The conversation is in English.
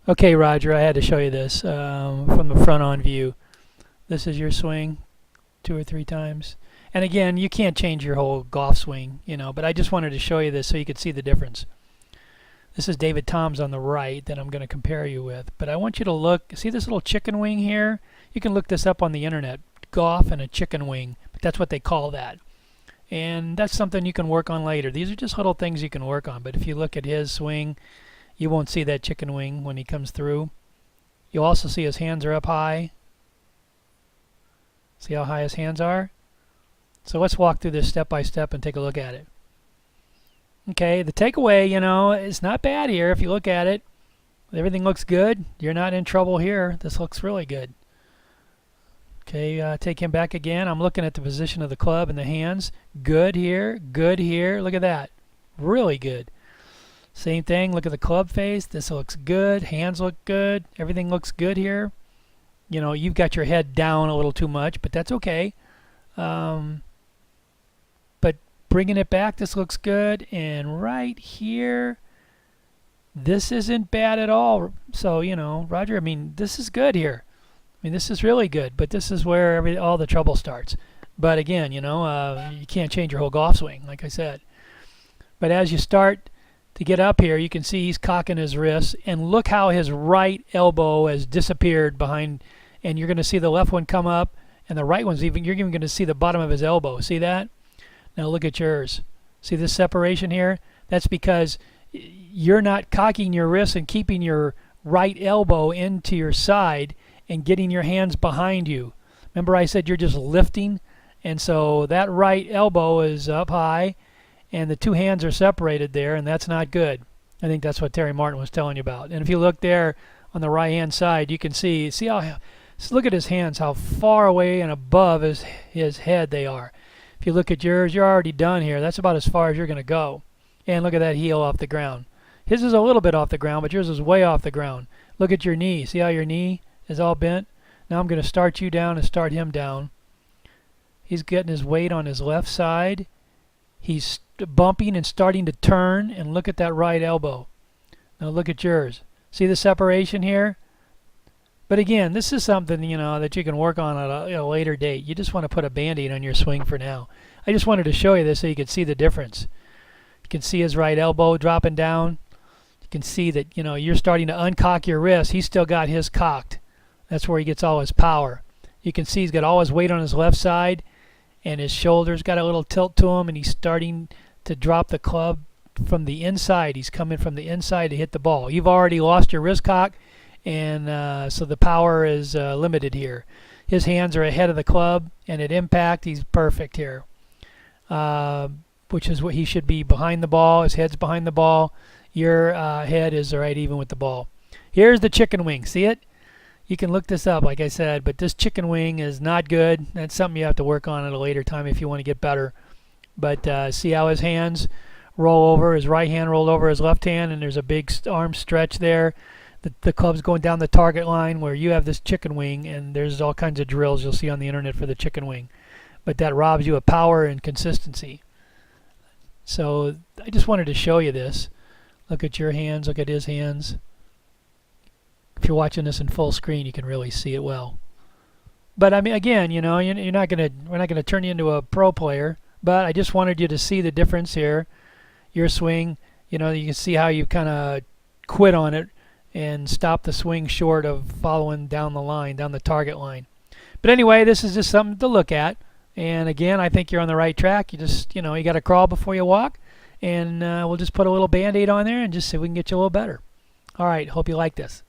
Okay, Roger, I had to show you this from the front-on view. This is your swing 2 or 3 times. And again, you can't change your whole golf swing, but I just wanted to show you this so you could see the difference. This is David Toms on the right that I'm going to compare you with. But I want you to look, see this little chicken wing here? You can look this up on the internet, golf and a chicken wing, but that's what they call that. And that's something you can work on later. These are just little things you can work on, but if you look at his swing, you won't see that chicken wing when he comes through. You'll also see his hands are up high. See how high his hands are? So let's walk through this step by step and take a look at it. Okay, the takeaway, it's not bad here if you look at it. Everything looks good. You're not in trouble here. This looks really good. Okay, take him back again. I'm looking at the position of the club and the hands. Good here, good here. Look at that. Really good. Same thing, look at the club face. This looks good. Hands look good. Everything looks good here. You've got your head down a little too much, but that's okay. But bringing it back, this looks good. And right here, this isn't bad at all. So, Roger, this is good here. This is really good, but this is where all the trouble starts. But again, you can't change your whole golf swing, like I said. But as you start to get up here, you can see he's cocking his wrist, and look how his right elbow has disappeared behind, and you're going to see the left one come up, and the right one's you're even going to see the bottom of his elbow. See that? Now look at yours. See this separation here? That's because you're not cocking your wrist and keeping your right elbow into your side and getting your hands behind you. Remember I said you're just lifting, and so that right elbow is up high, and the two hands are separated there, and that's not good. I think that's what Terry Martin was telling you about. And if you look there on the right-hand side, you can see how, look at his hands, how far away and above his head they are. If you look at yours, you're already done here. That's about as far as you're going to go. And look at that heel off the ground. His is a little bit off the ground, but yours is way off the ground. Look at your knee. See how your knee is all bent? Now I'm going to start you down and start him down. He's getting his weight on his left side. He's bumping and starting to turn, and look at that right elbow. Now look at yours. See the separation here? But again, this is something that you can work on at a later date. You just want to put a band-aid on your swing for now. I just wanted to show you this so you could see the difference. You can see his right elbow dropping down. You can see that you're starting to uncock your wrist. He's still got his cocked. That's where he gets all his power. You can see he's got all his weight on his left side, and his shoulders got a little tilt to him, and he's starting to drop the club from the inside. He's coming from the inside to hit the ball. You've already lost your wrist cock, and so the power is limited here. His hands are ahead of the club, and at impact, he's perfect here, which is what he should be behind the ball. His head's behind the ball. Your head is right even with the ball. Here's the chicken wing. See it? You can look this up, like I said, but this chicken wing is not good. That's something you have to work on at a later time if you want to get better. But see how his hands roll over, his right hand rolled over his left hand, and there's a big arm stretch there. The club's going down the target line where you have this chicken wing, and there's all kinds of drills you'll see on the internet for the chicken wing. But that robs you of power and consistency. So I just wanted to show you this. Look at your hands, look at his hands. If you're watching this in full screen, you can really see it well. But again, we're not gonna turn you into a pro player. But I just wanted you to see the difference here. Your swing, you can see how you kind of quit on it and stop the swing short of following down the line, down the target line. But anyway, this is just something to look at. And again, I think you're on the right track. You just, you got to crawl before you walk. And we'll just put a little Band-Aid on there and just see if we can get you a little better. All right, hope you like this.